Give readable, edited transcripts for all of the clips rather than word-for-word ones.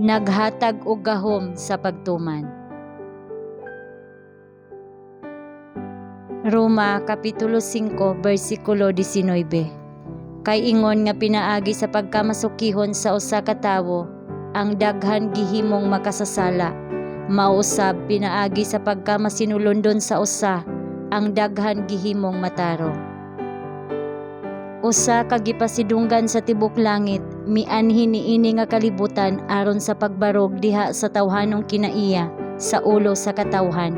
naghatag og gahom sa pagtuman. Roma Kapitulo 5 versikulo 19. Kay ingon nga pinaagi sa pagkamasukihon sa usa ka tawo ang daghan gihimong makasasala, mausab pinaagi sa pagkamasinulondon sa usa ang daghan gihimong matarong. Usa ka gipasidunggan sa tibok langit, mianhi niini nga kalibutan aron sa pagbarog diha sa tawhanong kinaiya sa ulo sa katawhan.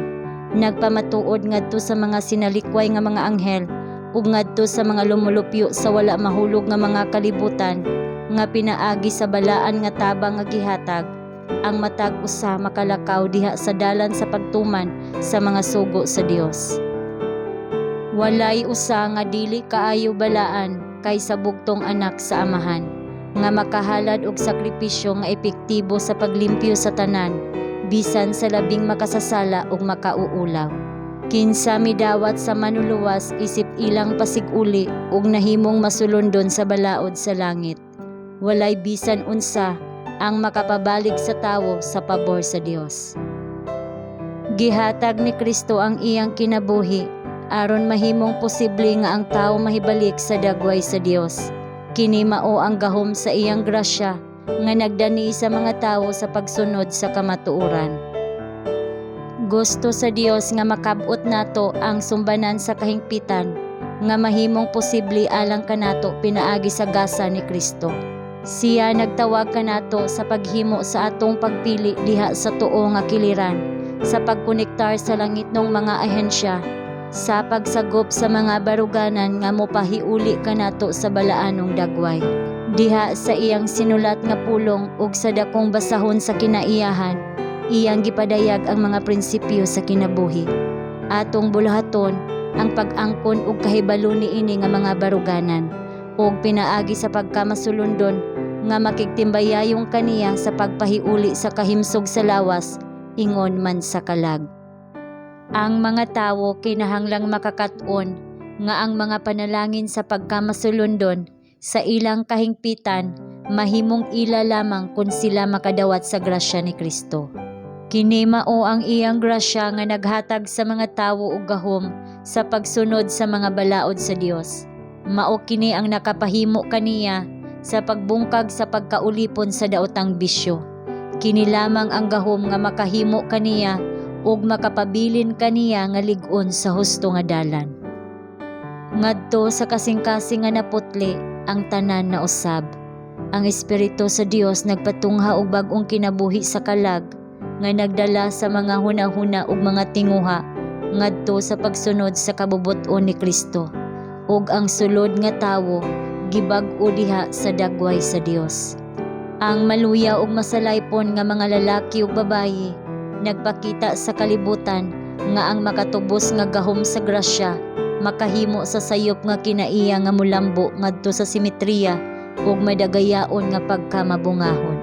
Nagpamatuod ngadto sa mga sinalikway nga mga anghel ug ngadto sa mga lumulupyo sa wala mahulog nga mga kalibutan nga pinaagi sa balaan nga tabang nga gihatag ang matag usa makalakaw diha sa dalan sa pagtuman sa mga sugo sa Dios. Walay usa nga dili kaayo balaan kaysa bugtong anak sa amahan nga makahalad og sakripisyo nga epektibo sa paglimpyo sa tanan bisan sa labing makasasala ug makauulaw. Kinsa midawat sa manuluwas isip ilang pasiguli ug nahimong masulondon sa balaod sa langit. Walay bisan unsa ang makapabalik sa tawo sa pabor sa Dios. Gihatag ni Kristo ang iyang kinabuhi aron mahimong posible nga ang tawo mahibalik sa dagway sa Dios. Kini mao ang gahom sa iyang grasya nga nagdani sa mga tawo sa pagsunod sa kamatuoran. Gusto sa Dios nga makabot nato ang sumbanan sa kahingpitan nga mahimong posible alang kanato pinaagi sa gasa ni Kristo. Siya nagtawag kanato sa paghimo sa atong pagpili diha sa tuo nga kiliran, sa pagkonektar sa langitnong mga ahensya, sa pagsagop sa mga baruganan nga mopahiuli kanato sa balaanong dagway. Diha sa iyang sinulat nga pulong ug sa dakong basahon sa kinaiyahan, iyang gipadayag ang mga prinsipyo sa kinabuhi. Atong bulahaton ang pag-angkon ug kahibalo niini nga mga baruganan ug pinaagi sa pagkamasulundon nga makigtimbayayong kaniya sa pagpahiuli sa kahimsog sa lawas ingon man sa kalag. Ang mga tawo kinahanglang makakaton nga ang mga panalangin sa pagkamasulundon sa ilang kahingpitan mahimong ila lamang kung sila makadawat sa grasya ni Kristo. Kini mao ang iyang grasya nga naghatag sa mga tawo og gahom sa pagsunod sa mga balaod sa Dios. Mao kini ang nakapahimo kaniya sa pagbungkag sa pagkaulipon sa daotang bisyo. Kini lamang ang gahom nga makahimo kaniya ug makapabilin kaniya nga lig-on sa husto nga dalan. Ngadto sa kasing-kasing nga naputli ang tanan na usab. Ang Espiritu sa Dios nagpatungha og bag-ong kinabuhi sa kalag nga nagdala sa mga hunahuna ug mga tinguha ngadto sa pagsunod sa kabubot-on ni Kristo. Ug ang sulod nga tawo gibag-o diha sa dagway sa Dios. Ang maluya ug masalaypon nga mga lalaki ug babayi nagpakita sa kalibutan nga ang makatubos nga gahom sa grasya makahimo sa sayop nga kinaiya nga mulambo ngadto sa simetriya ug madagayaon nga pagkamabungahon.